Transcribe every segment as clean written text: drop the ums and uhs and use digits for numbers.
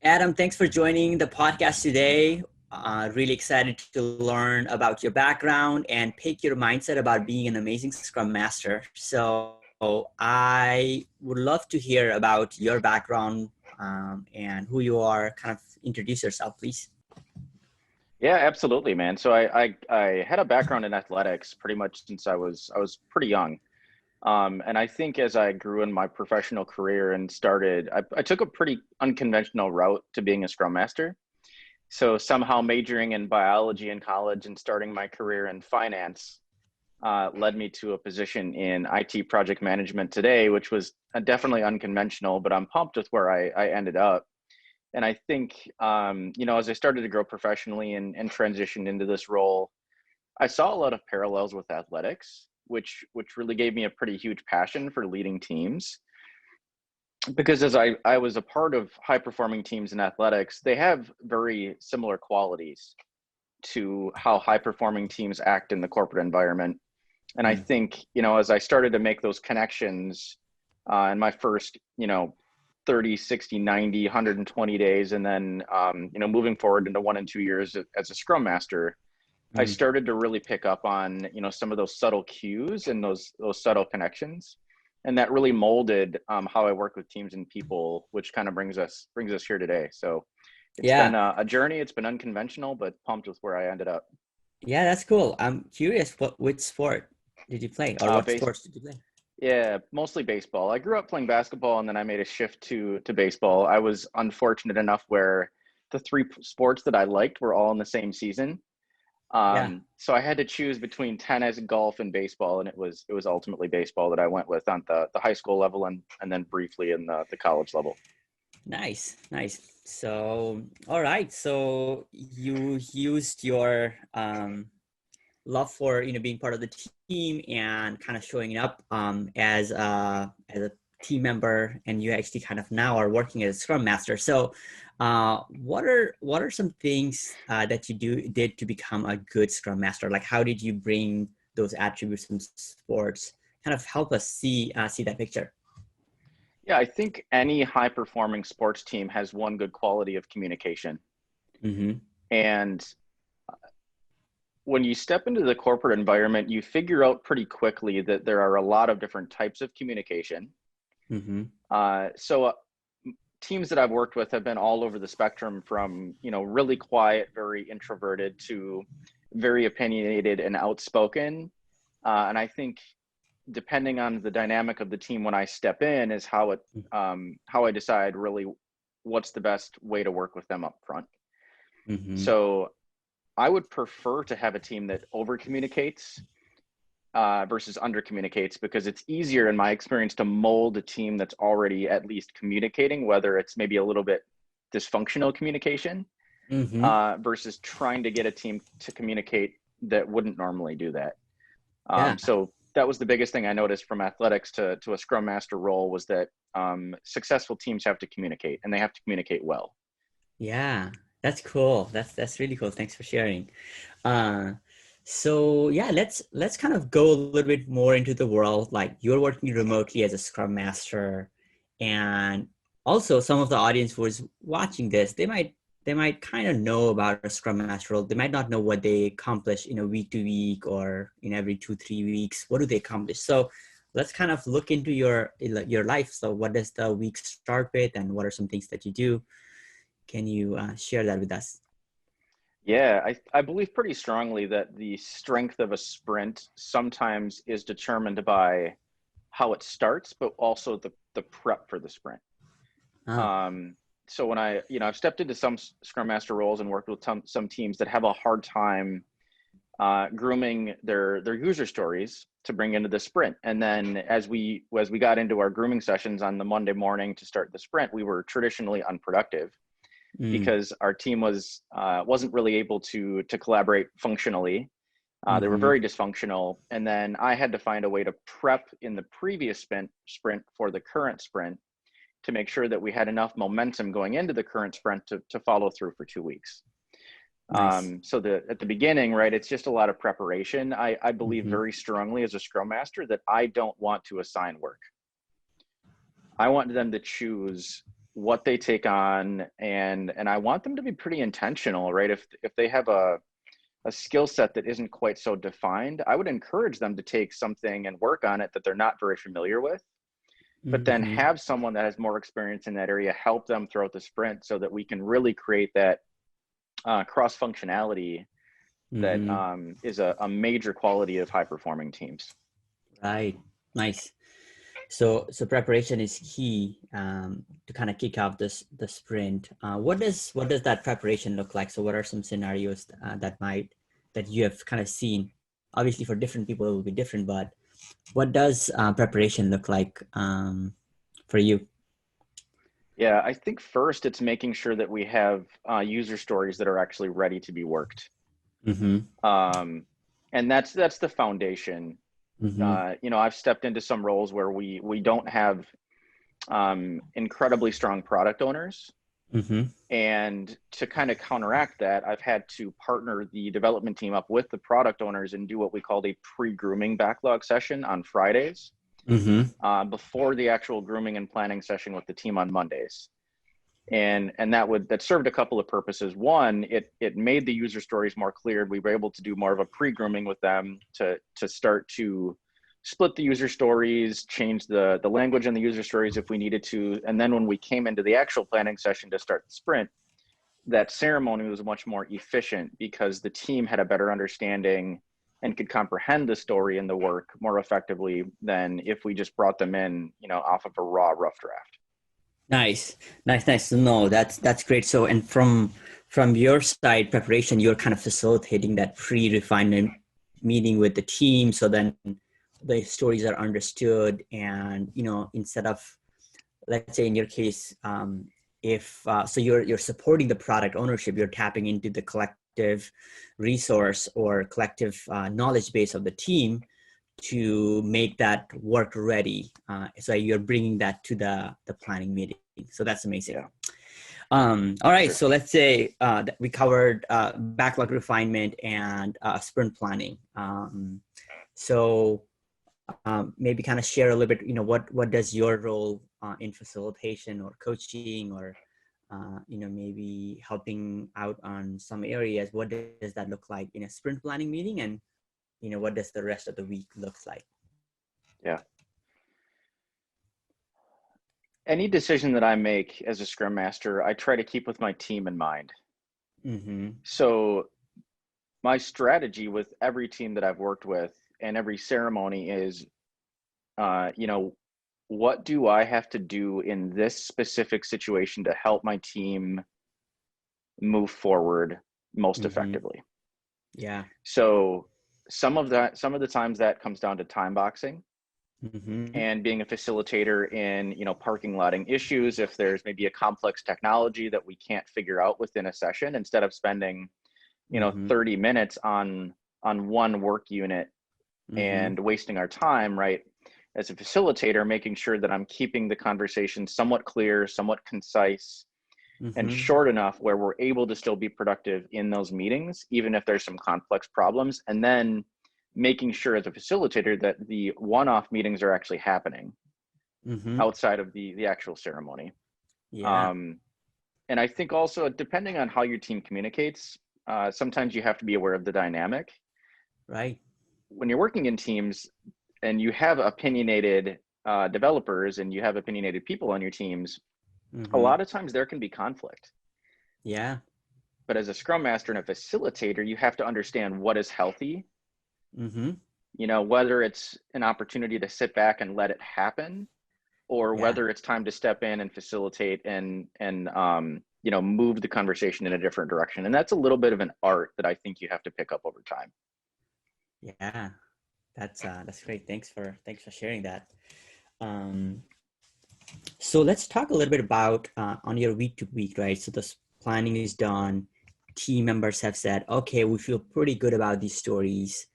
Adam, thanks for joining the podcast today. Really excited to learn about your background and pick your mindset about being an amazing Scrum Master. So I would love to hear about your background and who you are. Kind of introduce yourself, please. Yeah, absolutely, man. So I had a background in athletics pretty much since I was pretty young. And I think as I grew in my professional career and I took a pretty unconventional route to being a Scrum Master. So somehow majoring in biology in college and starting my career in finance led me to a position in IT project management today, which was definitely unconventional, but I'm pumped with where I ended up. And I think, as I started to grow professionally and transitioned into this role, I saw a lot of parallels with athletics, which really gave me a pretty huge passion for leading teams. Because as I was a part of high performing teams in athletics, they have very similar qualities to how high performing teams act in the corporate environment. And I think, as I started to make those connections in my first, 30, 60, 90, 120 days, and then, moving forward into 1 and 2 years as a Scrum Master, I started to really pick up on, some of those subtle cues and those subtle connections. And that really molded how I work with teams and people, which kind of brings us here today. So it's been a journey. It's been unconventional, but pumped with where I ended up. Yeah, that's cool. I'm curious, which sport did you play, or what sports did you play? Yeah, mostly baseball. I grew up playing basketball, and then I made a shift to baseball. I was unfortunate enough where the three sports that I liked were all in the same season. Yeah. So I had to choose between tennis, golf, and baseball, and it was ultimately baseball that I went with on the high school level and then briefly in the college level. Nice, nice. So, all right. So you used your love for being part of the team and kind of showing up as a team member, and you actually kind of now are working as a Scrum Master. So, what are some things that you did to become a good Scrum Master? Like, how did you bring those attributes from sports? Kind of help us see that picture. Yeah, I think any high performing sports team has one good quality of communication. Mm-hmm. And when you step into the corporate environment, you figure out pretty quickly that there are a lot of different types of communication. Mm-hmm. So teams that I've worked with have been all over the spectrum from, really quiet, very introverted to very opinionated and outspoken. And I think depending on the dynamic of the team when I step in is how I decide really what's the best way to work with them up front. Mm-hmm. So I would prefer to have a team that over communicates versus under communicates, because it's easier in my experience to mold a team that's already at least communicating, whether it's maybe a little bit dysfunctional communication versus trying to get a team to communicate that wouldn't normally do that. Yeah. So that was the biggest thing I noticed from athletics to a Scrum Master role, was that successful teams have to communicate, and they have to communicate well. Yeah, that's cool. That's really cool. Thanks for sharing. Uh, so yeah, let's kind of go a little bit more into the world. Like, you're working remotely as a Scrum Master, and also some of the audience who is watching this, they might kind of know about a Scrum Master role. They might not know what they accomplish in a week to week or in every 2-3 weeks. What do they accomplish? So let's kind of look into your life. So what does the week start with, and what are some things that you do? Can you share that with us? Yeah, I believe pretty strongly that the strength of a sprint sometimes is determined by how it starts, but also the prep for the sprint. Ah. So when I've stepped into some Scrum Master roles and worked with some teams that have a hard time grooming their user stories to bring into the sprint. And then as we got into our grooming sessions on the Monday morning to start the sprint, we were traditionally unproductive because our team wasn't really able to collaborate functionally. They were very dysfunctional. And then I had to find a way to prep in the previous sprint for the current sprint to make sure that we had enough momentum going into the current sprint to follow through for 2 weeks. Nice. So at the beginning, right, it's just a lot of preparation. I believe very strongly as a Scrum Master that I don't want to assign work. I want them to choose what they take on, and I want them to be pretty intentional, right? If they have a skill set that isn't quite so defined, I would encourage them to take something and work on it that they're not very familiar with, but then Mm-hmm. have someone that has more experience in that area help them throughout the sprint so that we can really create that cross functionality that Mm-hmm. is a major quality of high performing teams. Right. Nice. So preparation is key to kind of kick off the sprint. What does that preparation look like? So what are some scenarios that you have kind of seen? Obviously, for different people, it will be different, but what does preparation look like for you? Yeah, I think first it's making sure that we have user stories that are actually ready to be worked. Mm-hmm. Um, and that's the foundation. Mm-hmm. I've stepped into some roles where we don't have incredibly strong product owners. Mm-hmm. And to kind of counteract that, I've had to partner the development team up with the product owners and do what we called a pre-grooming backlog session on Fridays, Mm-hmm. before the actual grooming and planning session with the team on Mondays. And that served a couple of purposes. One, it made the user stories more clear. We were able to do more of a pre-grooming with them to start to split the user stories, change the language in the user stories if we needed to. And then when we came into the actual planning session to start the sprint, that ceremony was much more efficient because the team had a better understanding and could comprehend the story and the work more effectively than if we just brought them in, off of a raw rough draft. Nice. No, that's great. So, and from your side, preparation, you're kind of facilitating that pre-refinement meeting with the team, so then the stories are understood, and instead of, let's say in your case, if so you're supporting the product ownership, you're tapping into the collective resource or collective knowledge base of the team to make that work ready. So you're bringing that to the planning meeting. So that's amazing. Yeah, All right. sure. So let's say that we covered backlog refinement and sprint planning. So maybe kind of share a little bit, what does your role in facilitation or coaching or, maybe helping out on some areas, what does that look like in a sprint planning meeting? And what does the rest of the week looks like? Yeah. Any decision that I make as a Scrum Master, I try to keep with my team in mind. Mm-hmm. So my strategy with every team that I've worked with and every ceremony is, what do I have to do in this specific situation to help my team move forward most Mm-hmm. effectively? Yeah. So some of the times that comes down to time boxing Mm-hmm. and being a facilitator in, parking lotting issues. If there's maybe a complex technology that we can't figure out within a session, instead of spending, Mm-hmm. 30 minutes on one work unit Mm-hmm. and wasting our time, right? As a facilitator, making sure that I'm keeping the conversation somewhat clear, somewhat concise, and Mm-hmm. short enough where we're able to still be productive in those meetings, even if there's some complex problems. And then making sure as a facilitator that the one-off meetings are actually happening Mm-hmm. outside of the actual ceremony. Yeah. Um, and I think also, depending on how your team communicates, sometimes you have to be aware of the dynamic. Right. When you're working in teams and you have opinionated developers and you have opinionated people on your teams, a Mm-hmm. lot of times there can be conflict. Yeah. But as a Scrum Master and a facilitator, you have to understand what is healthy, Mm-hmm. whether it's an opportunity to sit back and let it happen, or Yeah. whether it's time to step in and facilitate and move the conversation in a different direction. And that's a little bit of an art that I think you have to pick up over time. Yeah. That's great. Thanks for sharing that. Um, so let's talk a little bit about on your week to week, right? So this planning is done. Team members have said, okay, we feel pretty good about these stories.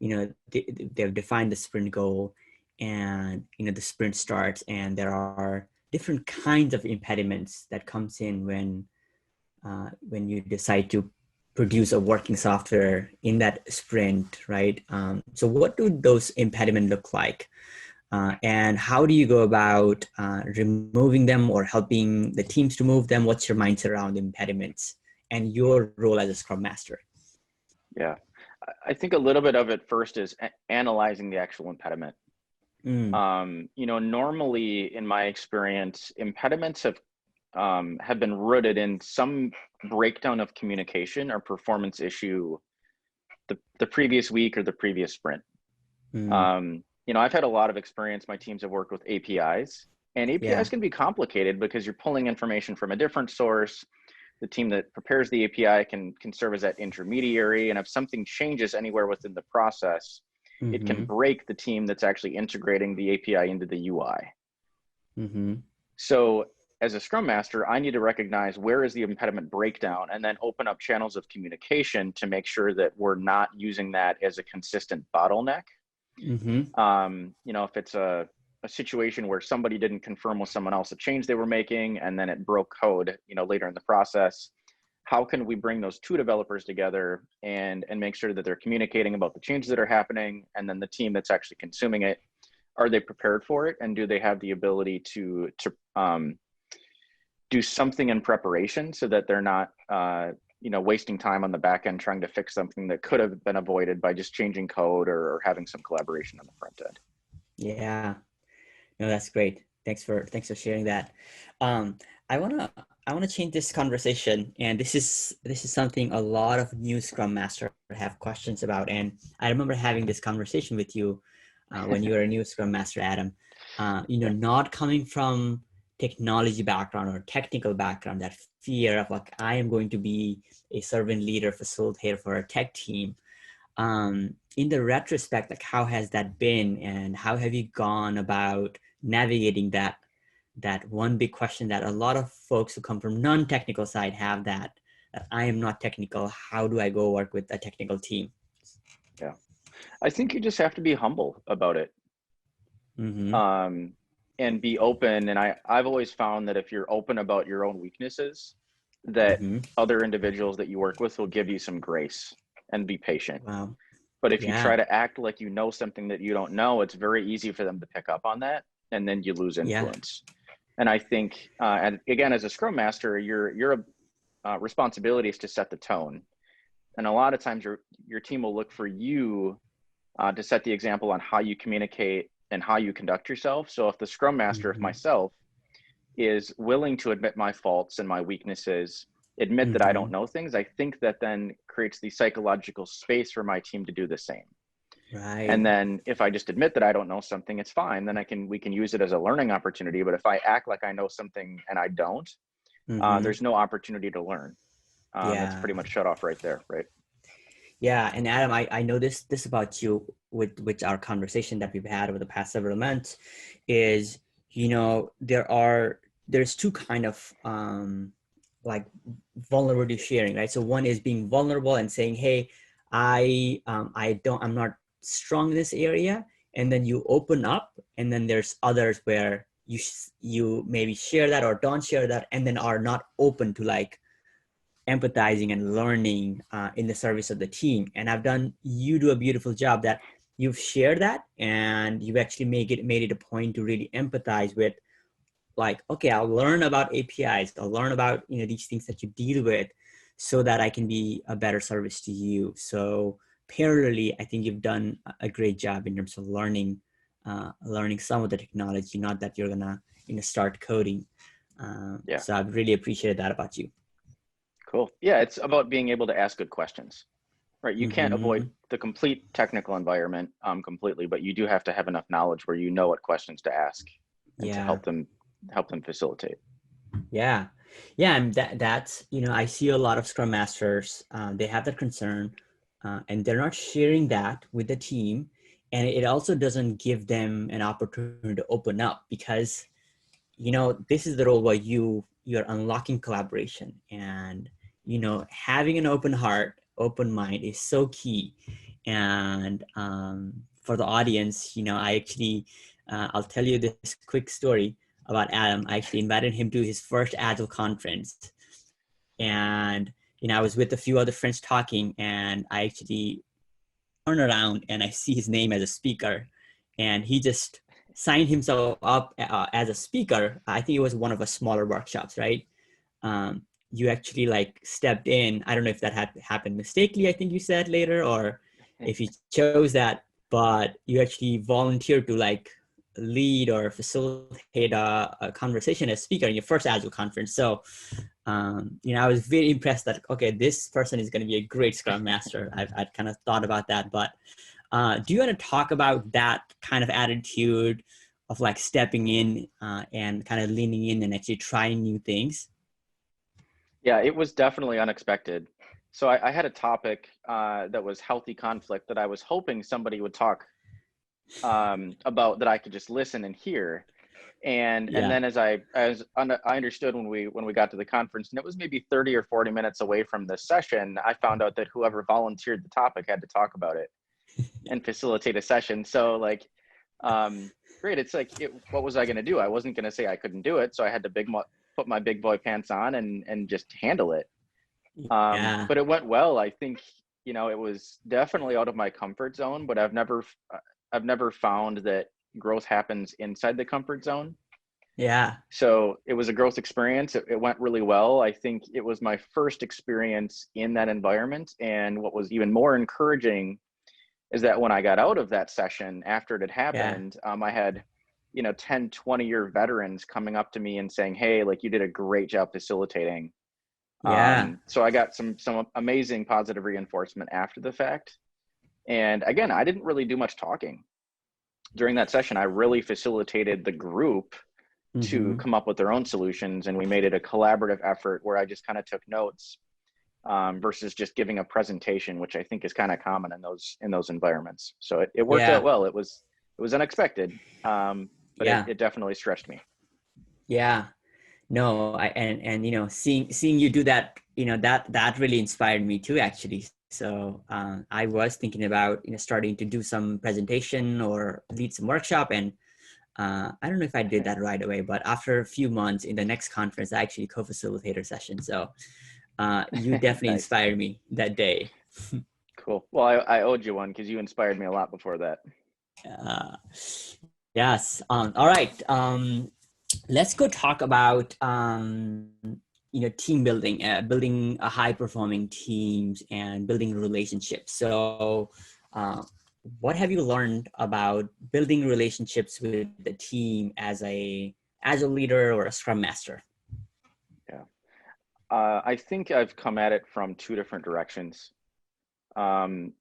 They've defined the sprint goal, and the sprint starts, and there are different kinds of impediments that comes in when you decide to produce a working software in that sprint, right? So what do those impediments look like? And how do you go about removing them or helping the teams remove them? What's your mindset around impediments and your role as a Scrum Master? Yeah, I think a little bit of it first is analyzing the actual impediment. Normally in my experience, impediments have been rooted in some breakdown of communication or performance issue the previous week or the previous sprint. I've had a lot of experience. My teams have worked with APIs, and APIs can be complicated because you're pulling information from a different source. The team that prepares the API can serve as that intermediary. And if something changes anywhere within the process, it can break the team that's actually integrating the API into the UI. So as a Scrum Master, I need to recognize where is the impediment breakdown and then open up channels of communication to make sure that we're not using that as a consistent bottleneck. If it's a situation where somebody didn't confirm with someone else a change they were making and then it broke code, later in the process, how can we bring those two developers together and make sure that they're communicating about the changes that are happening, and then the team that's actually consuming it, are they prepared for it, and do they have the ability to do something in preparation so that they're not wasting time on the back end trying to fix something that could have been avoided by just changing code or having some collaboration on the front end. Yeah, no, that's great. Thanks for sharing that. I wanna change this conversation, and this is something a lot of new Scrum Master have questions about. And I remember having this conversation with you when you were a new Scrum Master, Adam. Not coming from technology background or technical background, that fear of like, I am going to be a servant leader, facilitator for a tech team. In the retrospect, like, how has that been, and how have you gone about navigating that one big question that a lot of folks who come from non-technical side have, that I am not technical, how do I go work with a technical team? Yeah, I think you just have to be humble about it. And be open. And I've always found that if you're open about your own weaknesses, that other individuals that you work with will give you some grace and be patient. Wow. But if you try to act like you know something that you don't know, it's very easy for them to pick up on that, and then you lose influence. And I think, and again, as a Scrum Master, your responsibility is to set the tone. And a lot of times your team will look for you to set the example on how you communicate and how you conduct yourself. So if the Scrum Master, if myself, is willing to admit my faults and my weaknesses, admit that I don't know things, I think that then creates the psychological space for my team to do the same. Right. And then if I just admit that I don't know something, it's fine. Then we can use it as a learning opportunity. But if I act like I know something and I don't, there's no opportunity to learn. It's pretty much shut off right there, right? Yeah, and Adam, I know this about you with our conversation that we've had over the past several months is, there's two kind of like vulnerability sharing, right? So one is being vulnerable and saying, hey, I'm not strong in this area, and then you open up, and then there's others where you maybe share that or don't share that, and then are not open to like empathizing and learning in the service of the team. And you do a beautiful job that you've shared that, and you've actually made it a point to really empathize with, like, okay, I'll learn about APIs, I'll learn about these things that you deal with, so that I can be a better service to you. So parallelly, I think you've done a great job in terms of learning some of the technology, not that you're gonna start coding. So I've really appreciated that about you. Cool. Yeah, it's about being able to ask good questions, right? You can't avoid the complete technical environment completely, but you do have to have enough knowledge where you know what questions to ask and to help them facilitate. Yeah, and that's I see a lot of Scrum Masters. They have that concern, and they're not sharing that with the team, and it also doesn't give them an opportunity to open up, because this is the role where you're unlocking collaboration, and having an open heart, open mind is so key. And for the audience, I actually I'll tell you this quick story about Adam. I actually invited him to his first Agile conference, and I was with a few other friends talking, and I actually turn around and I see his name as a speaker, and he just signed himself up as a speaker. I think it was one of the smaller workshops, right? You actually like stepped in. I don't know if that had happened mistakenly, I think you said later, or if you chose that, but you actually volunteered to like lead or facilitate a conversation as speaker in your first Agile conference. So, I was very impressed that, okay, this person is going to be a great Scrum Master. I'd kind of thought about that, but do you want to talk about that kind of attitude of like stepping in and kind of leaning in and actually trying new things? Yeah, it was definitely unexpected. So I had a topic that was healthy conflict that I was hoping somebody would talk about, that I could just listen and hear. And Yeah. then I understood when we got to the conference, and it was maybe 30 or 40 minutes away from the session, I found out that whoever volunteered the topic had to talk about it and facilitate a session. So like, great. It's like, what was I going to do? I wasn't going to say I couldn't do it. So I had to put my big boy pants on and just handle it. Yeah. But it went well. I think, it was definitely out of my comfort zone, but I've never found that growth happens inside the comfort zone. Yeah. So it was a growth experience. It went really well. I think it was my first experience in that environment. And what was even more encouraging is that when I got out of that session after it had Yeah. happened, I had, 10, 20-year veterans coming up to me and saying, hey, like, you did a great job facilitating. Yeah. So I got some amazing positive reinforcement after the fact. And again, I didn't really do much talking during that session. I really facilitated the group to Mm-hmm. come up with their own solutions, and we made it a collaborative effort where I just kind of took notes, versus just giving a presentation, which I think is kind of common in those environments. So it worked out Yeah. well. It was unexpected, but Yeah. it definitely stretched me. Yeah. No, and seeing you do that, that really inspired me too, actually. So I was thinking about starting to do some presentation or lead some workshop, and I don't know if I did that right away, but after a few months in the next conference, I actually co-facilitator session. So you definitely Nice. inspired me that day. Cool. Well, I owed you one because you inspired me a lot before that. Uh, yes. All right. Let's go talk about team building, building a high performing teams and building relationships. So what have you learned about building relationships with the team as a leader or a scrum master? Yeah. I think I've come at it from two different directions. Um,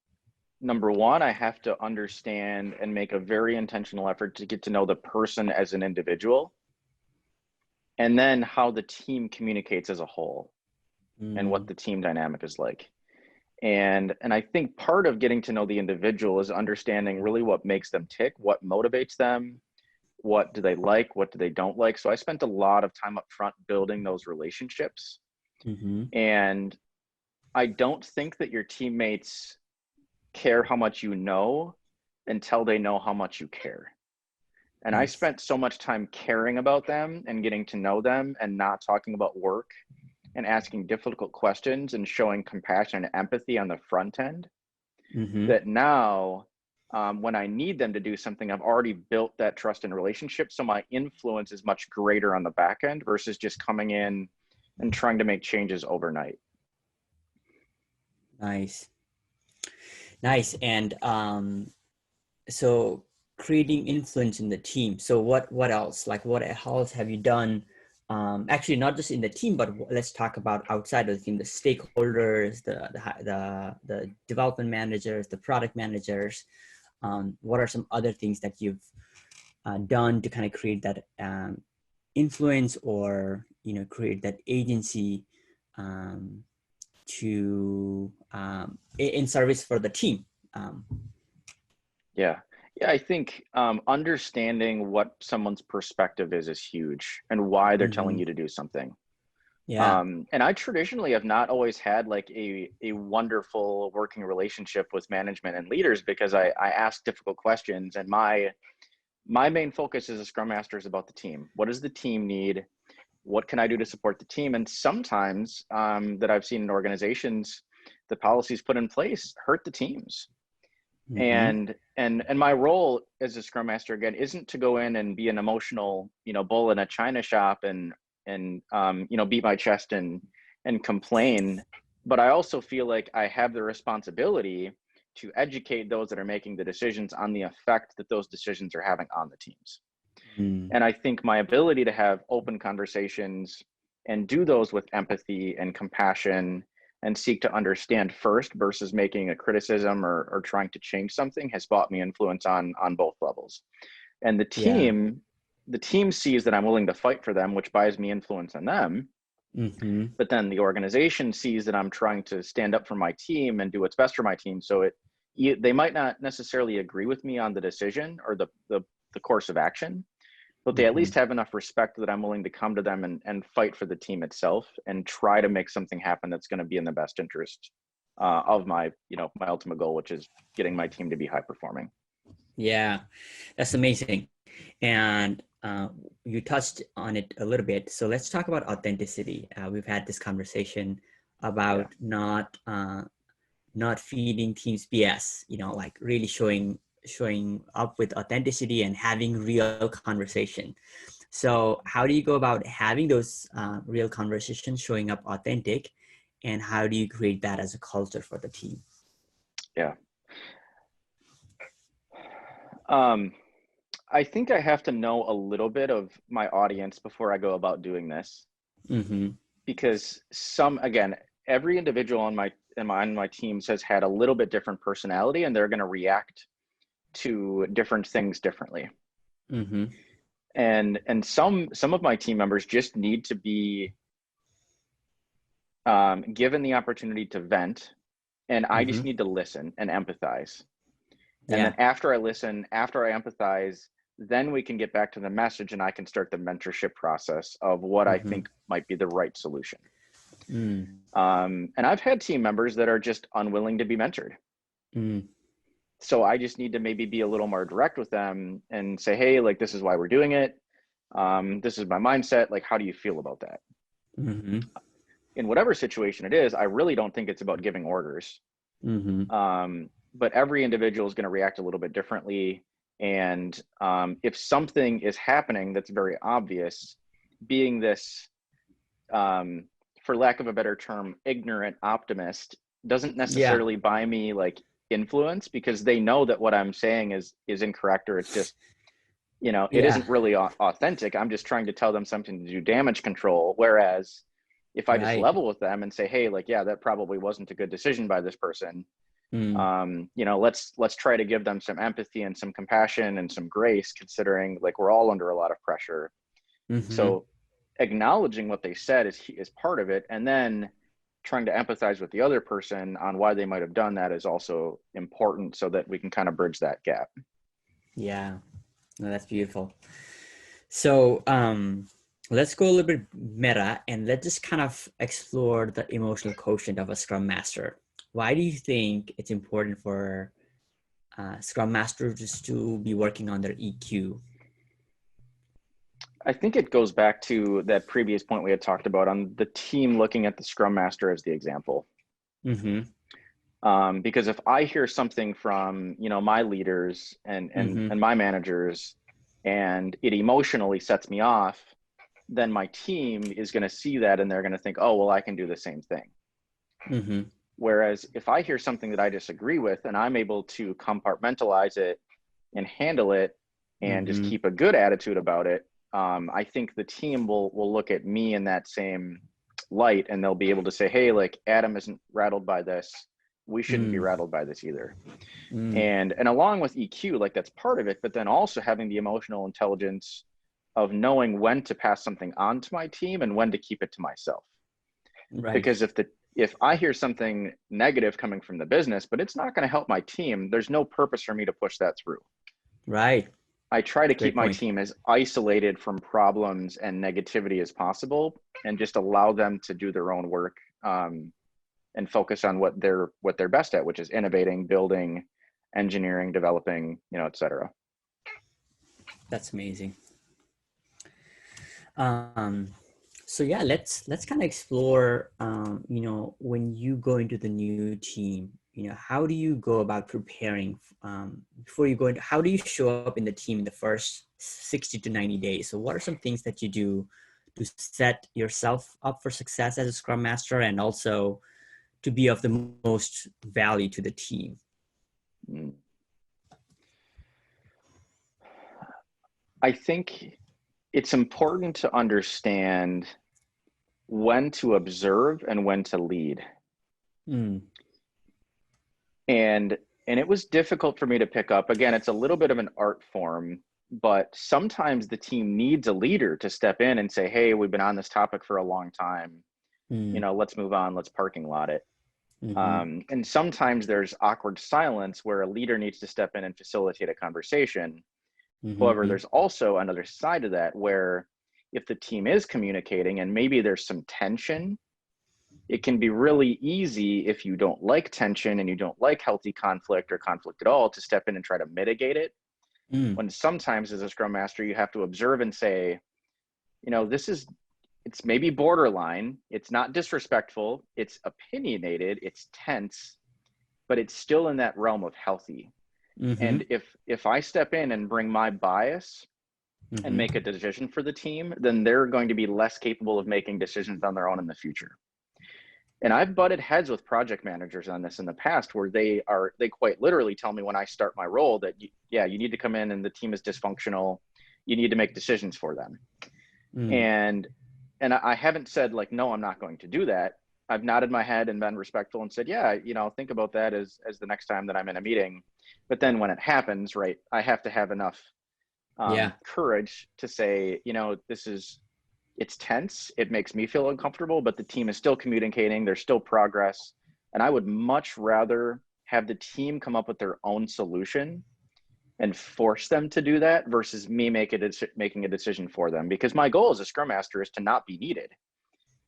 Number one, I have to understand and make a very intentional effort to get to know the person as an individual, and then how the team communicates as a whole and what Mm, the team dynamic is like. And I think part of getting to know the individual is understanding really what makes them tick, what motivates them, what do they like, what do they don't like. So I spent a lot of time up front building those relationships. mm-hmm. And I don't think that your teammates care how much you know until they know how much you care. And I Nice. spent so much time caring about them and getting to know them and not talking about work and asking difficult questions and showing compassion and empathy on the front end, Mm-hmm. that now, when I need them to do something, I've already built that trust and relationship. So my influence is much greater on the back end versus just coming in and trying to make changes overnight. Nice. Nice. And so creating influence in the team. So what else? Like what else have you done? Actually, not just in the team, but let's talk about outside of the team, the stakeholders, the development managers, the product managers. What are some other things that you've done to kind of create that influence, or create that agency um, to in service for the team? Um, Yeah. Yeah, I think understanding what someone's perspective is huge, and why they're telling mhm. you to do something. Yeah. And I traditionally have not always had like a wonderful working relationship with management and leaders, because I ask difficult questions, and my main focus as a scrum master is about the team. What does the team need? What can I do to support the team? And sometimes, that I've seen in organizations, the policies put in place hurt the teams. Mm-hmm. And my role as a Scrum Master, again, isn't to go in and be an emotional, bull in a china shop and beat my chest and complain. But I also feel like I have the responsibility to educate those that are making the decisions on the effect that those decisions are having on the teams. Mm. And I think my ability to have open conversations and do those with empathy and compassion and seek to understand first versus making a criticism or trying to change something has bought me influence on both levels. And Yeah. the team sees that I'm willing to fight for them, which buys me influence on them. Mm-hmm. But then the organization sees that I'm trying to stand up for my team and do what's best for my team. So they might not necessarily agree with me on the decision or the course of action, but they at Mm-hmm. least have enough respect that I'm willing to come to them and fight for the team itself and try to make something happen that's going to be in the best interest of my ultimate goal, which is getting my team to be high performing. Yeah, that's amazing. And you touched on it a little bit. So let's talk about authenticity. We've had this conversation Yeah. about not feeding teams BS. Like really showing up with authenticity and having real conversation. So how do you go about having those real conversations, showing up authentic, and how do you create that as a culture for the team? Yeah. Um, I think I have to know a little bit of my audience before I go about doing this, Mm-hmm. because again, every individual on my teams has had a little bit different personality, and they're going to react to different things differently. Mm-hmm. And some of my team members just need to be given the opportunity to vent, and I Mm-hmm. just need to listen and empathize. And then Yeah. after I listen, after I empathize, then we can get back to the message and I can start the mentorship process of what I Mm-hmm. think might be the right solution. Mm. And I've had team members that are just unwilling to be mentored. Mm. So I just need to maybe be a little more direct with them and say, hey, like, this is why we're doing it. This is my mindset. Like, how do you feel about that? Mm-hmm. In whatever situation it is, I really don't think it's about giving orders. Mm-hmm. But every individual is going to react a little bit differently. And if something is happening that's very obvious, being this, for lack of a better term, ignorant optimist doesn't Yeah. necessarily buy me like influence, because they know that what I'm saying is incorrect, or it's just, it Yeah. isn't really authentic. I'm just trying to tell them something to do damage control. Whereas if I just Right. level with them and say, hey, like, yeah, that probably wasn't a good decision by this person. Mm. Let's try to give them some empathy and some compassion and some grace, considering like we're all under a lot of pressure. Mm-hmm. So acknowledging what they said is part of it, and then trying to empathize with the other person on why they might have done that is also important, so that we can kind of bridge that gap. Yeah. No, that's beautiful. So let's go a little bit meta and let's just kind of explore the emotional quotient of a Scrum Master. Why do you think it's important for Scrum Masters to be working on their EQ? I think it goes back to that previous point we had talked about on the team looking at the Scrum Master as the example. Mm-hmm. Because if I hear something from my leaders Mm-hmm. and my managers, and it emotionally sets me off, then my team is going to see that and they're going to think, oh, well, I can do the same thing. Mm-hmm. Whereas if I hear something that I disagree with and I'm able to compartmentalize it and handle it and just Mm-hmm. keep a good attitude about it, I think the team will look at me in that same light, and they'll be able to say, hey, like, Adam isn't rattled by this. We shouldn't be Mm. rattled by this either. Mm. And along with EQ, like, that's part of it, but then also having the emotional intelligence of knowing when to pass something on to my team and when to keep it to myself. Right. Because if I hear something negative coming from the business, but it's not going to help my team, there's no purpose for me to push that through. Right. I try to keep Great my point. team as isolated from problems and negativity as possible, and just allow them to do their own work, and focus on what they're best at, which is innovating, building, engineering, developing, et cetera. That's amazing. Um, so yeah, let's kind of explore, when you go into the new team, how do you go about preparing before you go into, how do you show up in the team in the first 60 to 90 days? So what are some things that you do to set yourself up for success as a Scrum Master and also to be of the most value to the team? I think it's important to understand when to observe and when to lead. And it was difficult for me to pick up. Again, it's a little bit of an art form, but sometimes the team needs a leader to step in and say, hey, we've been on this topic for a long time. Let's move on, let's parking lot it. And sometimes there's awkward silence where a leader needs to step in and facilitate a conversation. However, there's also another side of that where if the team is communicating and maybe there's some tension, it can be really easy if you don't like tension and you don't like healthy conflict or conflict at all to step in and try to mitigate it. When sometimes as a Scrum Master, you have to observe and say, it's maybe borderline, it's not disrespectful, it's opinionated, it's tense, but it's still in that realm of healthy. And if I step in and bring my bias and make a decision for the team, then they're going to be less capable of making decisions on their own in the future. And I've butted heads with project managers on this in the past where they quite literally tell me when I start my role that, you need to come in and the team is dysfunctional. You need to make decisions for them. And I haven't said like, no, I'm not going to do that. I've nodded my head and been respectful and said, think about that as the next time that I'm in a meeting. But then when it happens, right, I have to have enough courage to say, it's tense. It makes me feel uncomfortable, but the team is still communicating. There's still progress. And I would much rather have the team come up with their own solution and force them to do that versus me making a decision for them. Because my goal as a Scrum Master is to not be needed.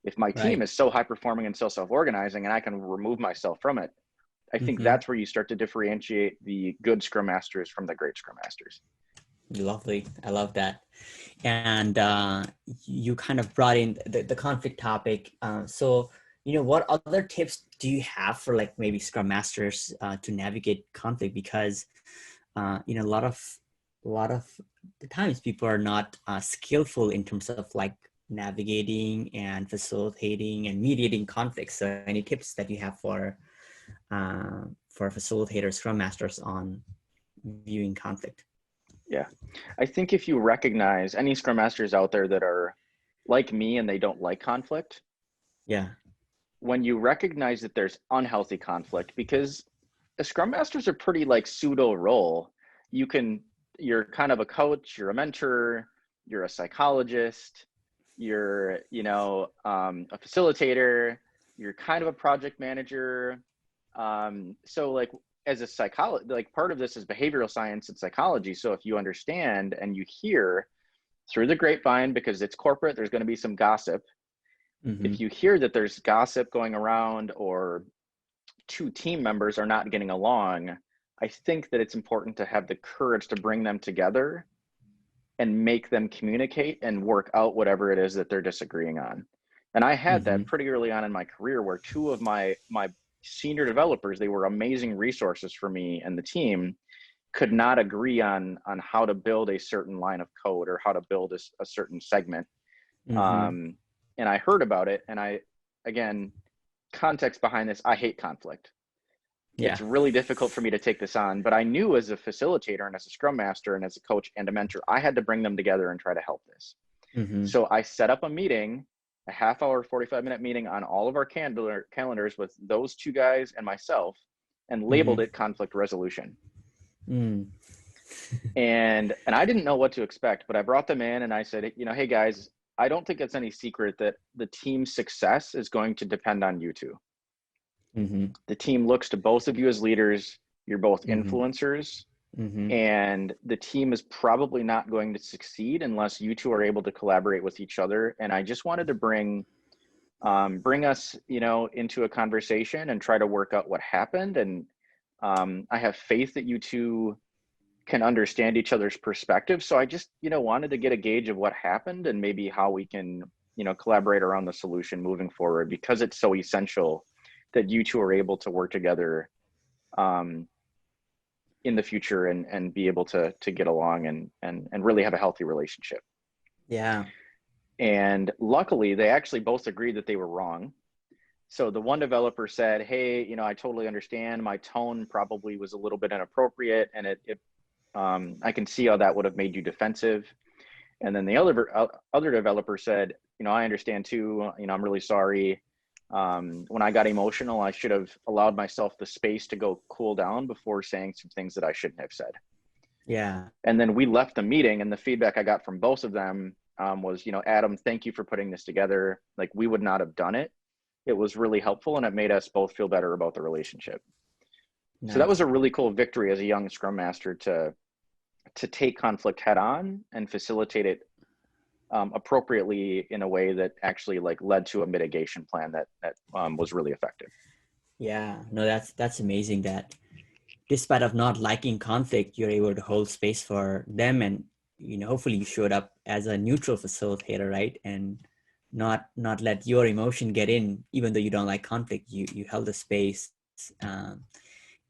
If my team is so high performing and so self-organizing and I can remove myself from it, I think that's where you start to differentiate the good Scrum Masters from the great Scrum Masters. Lovely. I love that. And you kind of brought in the conflict topic. So, what other tips do you have for like maybe Scrum Masters to navigate conflict? Because, a lot of the times people are not skillful in terms of like navigating and facilitating and mediating conflicts. So any tips that you have for facilitators, Scrum Masters on viewing conflict? Yeah, I think if you recognize any Scrum Masters out there that are like me and they don't like conflict. Yeah. When you recognize that there's unhealthy conflict, because the Scrum Masters are pretty like pseudo-role. You're kind of a coach, you're a mentor, you're a psychologist, you're, a facilitator, you're kind of a project manager. So like as a psychologist, like part of this is behavioral science and psychology. So if you understand and you hear through the grapevine, because it's corporate, there's going to be some gossip. If you hear that there's gossip going around or two team members are not getting along, I think that it's important to have the courage to bring them together and make them communicate and work out whatever it is that they're disagreeing on. And I had that pretty early on in my career where two of my senior developers, they were amazing resources for me and the team, could not agree on how to build a certain line of code or how to build a certain segment. And I heard about it. And again, context behind this, I hate conflict. It's really difficult for me to take this on, but I knew as a facilitator and as a Scrum Master and as a coach and a mentor, I had to bring them together and try to help this. So I set up a meeting, a half hour, 45-minute meeting on all of our calendars with those two guys and myself, and labeled it conflict resolution. And I didn't know what to expect, but I brought them in and I said, hey guys, I don't think it's any secret that the team's success is going to depend on you two. The team looks to both of you as leaders. You're both influencers, and the team is probably not going to succeed unless you two are able to collaborate with each other. And I just wanted to bring us, into a conversation and try to work out what happened. And I have faith that you two can understand each other's perspective. So I just, wanted to get a gauge of what happened and maybe how we can, collaborate around the solution moving forward, because it's so essential that you two are able to work together in the future and be able to get along and really have a healthy relationship. Yeah. And luckily, they actually both agreed that they were wrong. So the one developer said, hey, I totally understand. My tone probably was a little bit inappropriate, and I can see how that would have made you defensive. And then the other developer said, I understand too. I'm really sorry. When I got emotional, I should have allowed myself the space to go cool down before saying some things that I shouldn't have said. Yeah. And then we left the meeting, and the feedback I got from both of them was, Adam, thank you for putting this together. Like, we would not have done it. It was really helpful, and it made us both feel better about the relationship. So that was Nice. a really cool victory as a young Scrum Master to take conflict head on and facilitate it appropriately in a way that actually led to a mitigation plan that was really effective. Yeah. No, that's amazing that despite of not liking conflict, you're able to hold space for them, and hopefully you showed up as a neutral facilitator, right? And not let your emotion get in, even though you don't like conflict. You held the space, um,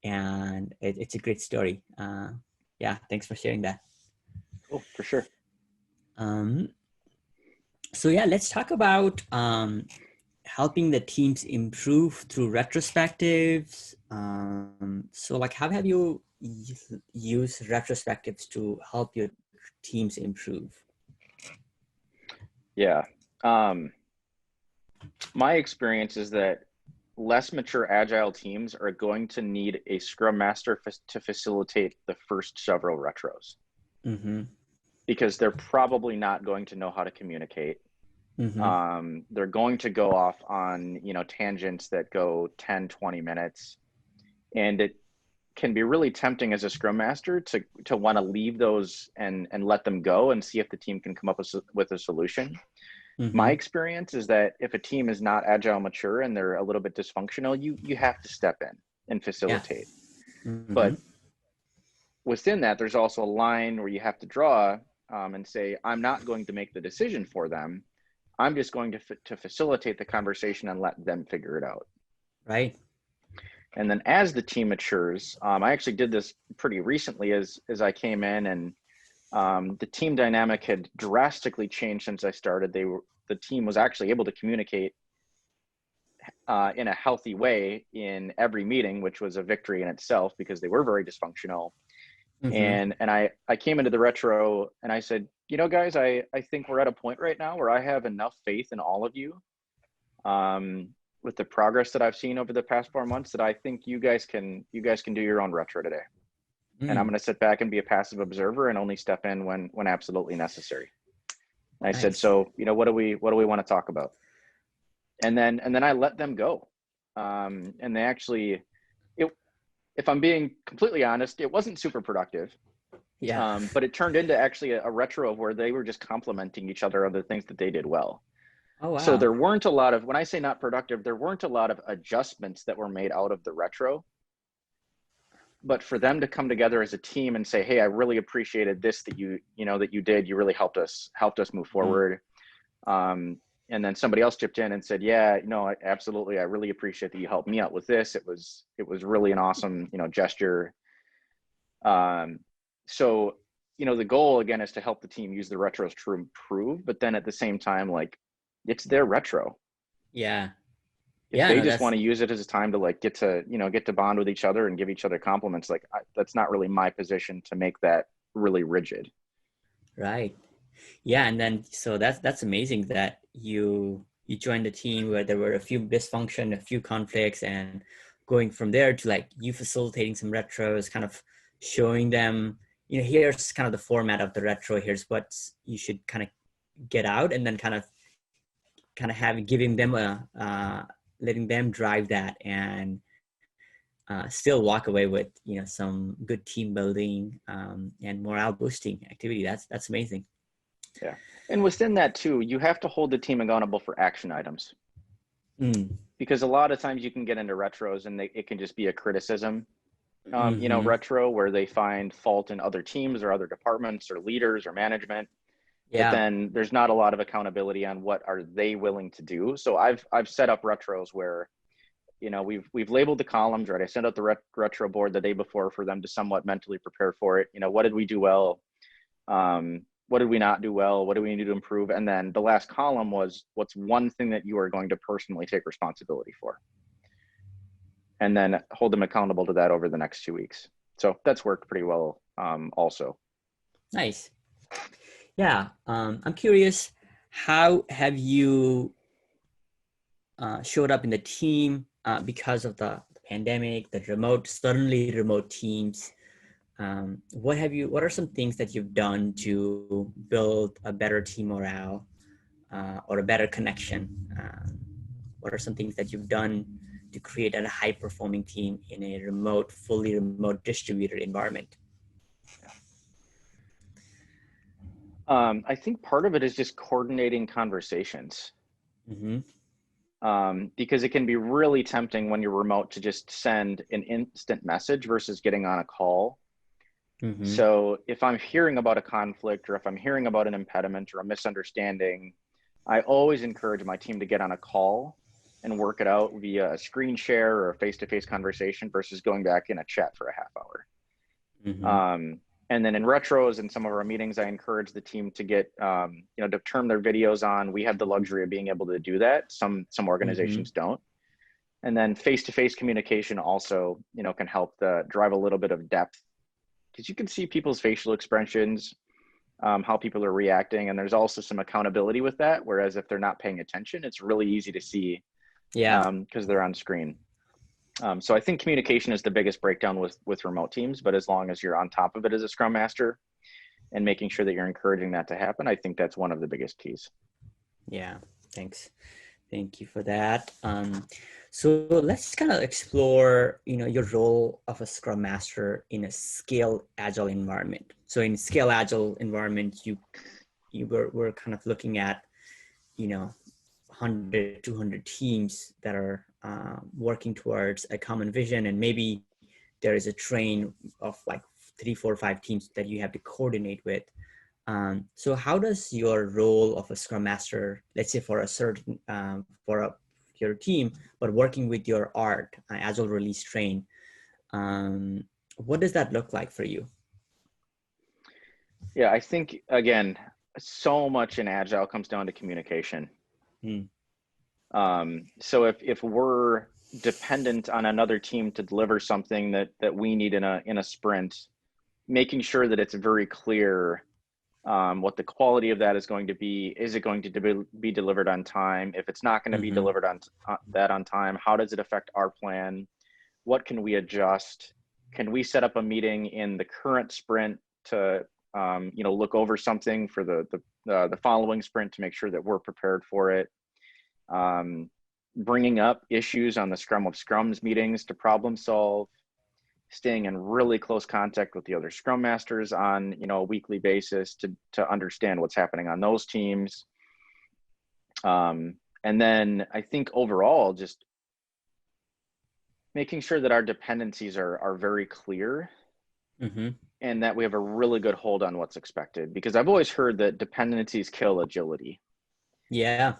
and it's a great story. Yeah, thanks for sharing that. Cool, for sure. Um, so yeah, let's talk about helping the teams improve through retrospectives. So how have you used retrospectives to help your teams improve? Yeah. My experience is that less mature agile teams are going to need a scrum master to facilitate the first several retros, Mm-hmm. because they're probably not going to know how to communicate. Mm-hmm. They're going to go off on tangents that go 10, 20 minutes, and it can be really tempting as a scrum master to want to leave those and let them go and see if the team can come up with a solution. My Mm-hmm. experience is that if a team is not agile mature and they're a little bit dysfunctional, you have to step in and Yeah. facilitate. Mm-hmm. But within that, there's also a line where you have to draw and say, I'm not going to make the decision for them. I'm just going to facilitate the conversation and let them figure it out. Right. And then as the team matures, I actually did this pretty recently as I came in, and the team dynamic had drastically changed since I started. The team was actually able to communicate in a healthy way in every meeting, which was a victory in itself because they were very dysfunctional. Mm-hmm. And I came into the retro and I said, guys, I think we're at a point right now where I have enough faith in all of you, with the progress that I've seen over the past 4 months, that I think you guys can do your own retro today. And I'm Mm. going to sit back and be a passive observer and only step in when absolutely necessary. And I said, Nice. so, what do we want to talk about? And then I let them go. And they actually, if I'm being completely honest, it wasn't super productive. Yeah. But it turned into actually a retro where they were just complimenting each other on the things that they did well. Oh So wow. there weren't a lot of, when I say not productive, there weren't a lot of adjustments that were made out of the retro. But for them to come together as a team and say, hey, I really appreciated this that you did. You really helped us move Mm. forward. And then somebody else chipped in and said, yeah, absolutely, I really appreciate that you helped me out with this. It was really an awesome, gesture. So, the goal again is to help the team use the retros to improve, but then at the same time, it's their retro. Yeah. If Yeah. they No, just want that's to use it as a time to get to bond with each other and give each other compliments, that's not really my position to make that really rigid. right. Yeah, and then so that's amazing that you joined a team where there were a few dysfunction, a few conflicts, and going from there to you facilitating some retros, kind of showing them, here's kind of the format of the retro, here's what you should kind of get out, and then kind of having giving them letting them drive that, and still walk away with some good team building, and morale boosting activity. That's amazing. Yeah. And within that too, you have to hold the team accountable for action items, Mm. because a lot of times you can get into retros and it can just be a criticism, Mm-hmm. retro where they find fault in other teams or other departments or leaders or management. But Yeah. then there's not a lot of accountability on what are they willing to do. So I've set up retros where we've labeled the columns, right? I sent out the retro board the day before for them to somewhat mentally prepare for it. What did we do well? What did we not do well? What do we need to improve? And then the last column was, what's one thing that you are going to personally take responsibility for? And then hold them accountable to that over the next 2 weeks. So that's worked pretty well also. Nice. Yeah. I'm curious, how have you showed up in the team because of the pandemic, suddenly remote teams? What are some things that you've done to build a better team morale or a better connection? What are some things that you've done to create a high-performing team in a fully remote distributed environment? I think part of it is just coordinating conversations. Mm-hmm. Because it can be really tempting when you're remote to just send an instant message versus getting on a call. Mm-hmm. So if I'm hearing about a conflict, or if I'm hearing about an impediment or a misunderstanding, I always encourage my team to get on a call and work it out via a screen share or a face-to-face conversation versus going back in a chat for a half hour. Mm-hmm. And then in retros and some of our meetings, I encourage the team to get, to turn their videos on. We have the luxury of being able to do that. Some organizations don't. And then face-to-face communication also, can help drive a little bit of depth, because you can see people's facial expressions, how people are reacting. And there's also some accountability with that. Whereas if they're not paying attention, it's really easy to see because they're on screen. So I think communication is the biggest breakdown with remote teams, but as long as you're on top of it as a Scrum Master and making sure that you're encouraging that to happen, I think that's one of the biggest keys. Yeah, thanks. Thank you for that. So let's kind of explore, your role of a Scrum Master in a scale Agile environment. So in scale Agile environment, we're kind of looking at, 100, 200 teams that are working towards a common vision, and maybe there is a train of like 3, 4, 5 teams that you have to coordinate with. So how does your role of a Scrum Master, let's say for a certain, your team, but working with your Agile release train, what does that look like for you? Yeah, I think, again, so much in Agile comes down to communication. So if we're dependent on another team to deliver something that we need in a sprint, making sure that it's very clear what the quality of that is going to be. Is it going to be delivered on time? If it's not going to be delivered on time, how does it affect our plan? What can we adjust? Can we set up a meeting in the current sprint to look over something for the following sprint to make sure that we're prepared for it? Bringing up issues on the Scrum of Scrums meetings to problem solve, staying in really close contact with the other Scrum Masters on a weekly basis to understand what's happening on those teams. And then I think overall, just making sure that our dependencies are very clear, and that we have a really good hold on what's expected, because I've always heard that dependencies kill agility. Yeah.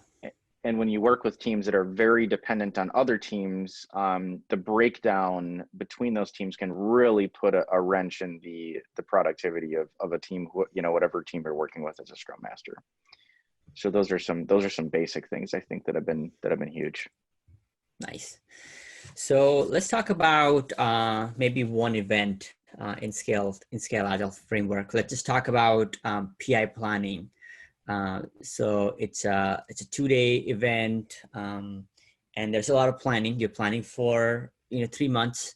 And when you work with teams that are very dependent on other teams, the breakdown between those teams can really put a wrench in the productivity of a team, whatever team you're working with as a Scrum Master. So those are some basic things I think that have been huge. Nice. So let's talk about maybe one event in scale Agile framework. Let's just talk about PI planning. So it's a 2-day event, and there's a lot of planning. You're planning for 3 months.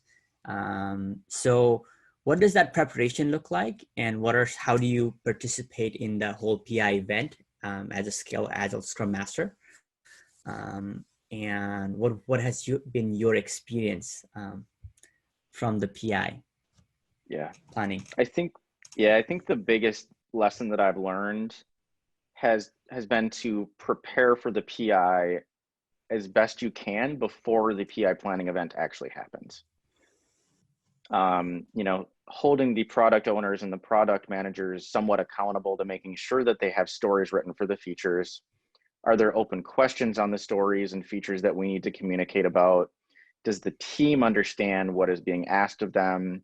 So what does that preparation look like, and how do you participate in the whole PI event as a scale Agile Scrum Master? And what has been your experience from the PI planning? I think the biggest lesson that I've learned has been to prepare for the PI as best you can before the PI planning event actually happens. Holding the product owners and the product managers somewhat accountable to making sure that they have stories written for the features. Are there open questions on the stories and features that we need to communicate about? Does the team understand what is being asked of them?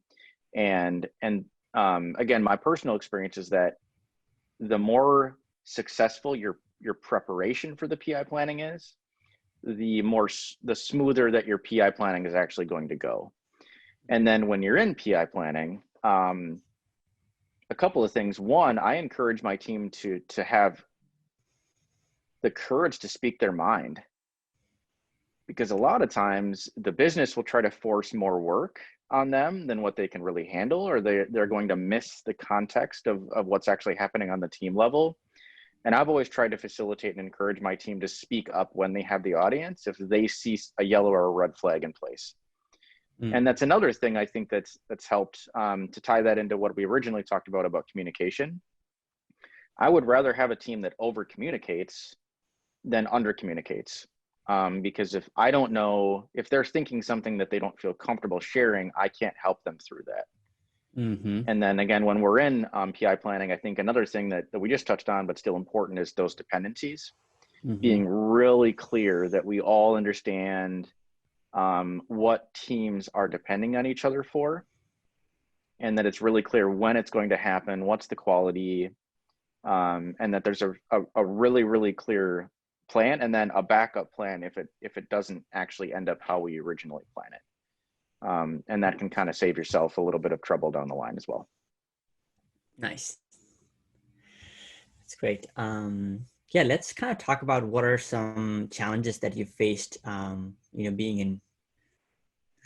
And again, my personal experience is that the more successful your preparation for the PI planning is, the smoother that your PI planning is actually going to go. And then when you're in PI planning, a couple of things. One, I encourage my team to have the courage to speak their mind, because a lot of times the business will try to force more work on them than what they can really handle, or they're going to miss the context of what's actually happening on the team level. And I've always tried to facilitate and encourage my team to speak up when they have the audience if they see a yellow or a red flag in place. And that's another thing I think that's helped to tie that into what we originally talked about communication. I would rather have a team that over communicates than under communicates, because if I don't know, if they're thinking something that they don't feel comfortable sharing, I can't help them through that. And then again, when we're in PI planning, I think another thing that we just touched on, but still important, is those dependencies. Being really clear that we all understand what teams are depending on each other for, and that it's really clear when it's going to happen, what's the quality, and that there's a really, really clear plan, and then a backup plan if it doesn't actually end up how we originally plan it. And that can kind of save yourself a little bit of trouble down the line as well. Nice. That's great. Yeah, let's kind of talk about what are some challenges that you faced, being in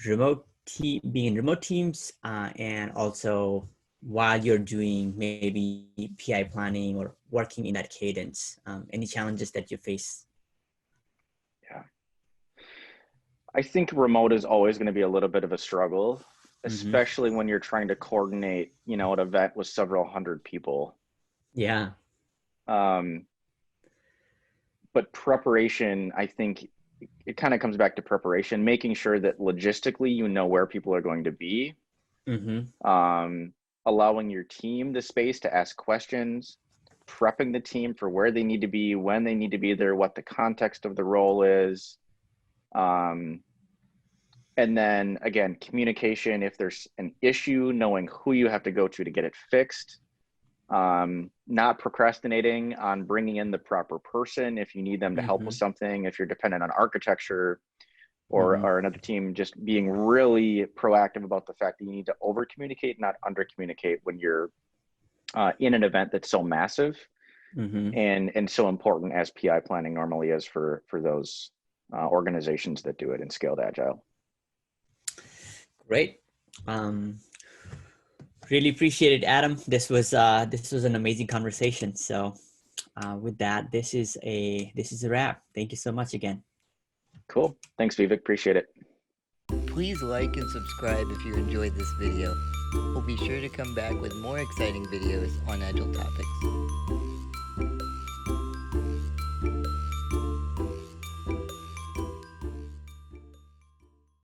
remote teams, and also while you're doing maybe PI planning or working in that cadence. Any challenges that you face? Yeah. I think remote is always going to be a little bit of a struggle, especially when you're trying to coordinate, an event with several hundred people. Yeah. But preparation, I think it kind of comes back to preparation, making sure that logistically, where people are going to be, allowing your team the space to ask questions, prepping the team for where they need to be, when they need to be there, what the context of the role is. And then again, communication, if there's an issue, knowing who you have to go to get it fixed, not procrastinating on bringing in the proper person if you need them to help with something, if you're dependent on architecture or another team, just being really proactive about the fact that you need to over communicate, not under communicate when you're in an event that's so massive and so important as PI planning normally is for those organizations that do it in scaled agile. Great. Really appreciate it, Adam. This was an amazing conversation. So with that, this is a wrap. Thank you so much again. Cool. Thanks, Vivek. Appreciate it. Please like and subscribe if you enjoyed this video. We'll be sure to come back with more exciting videos on Agile topics.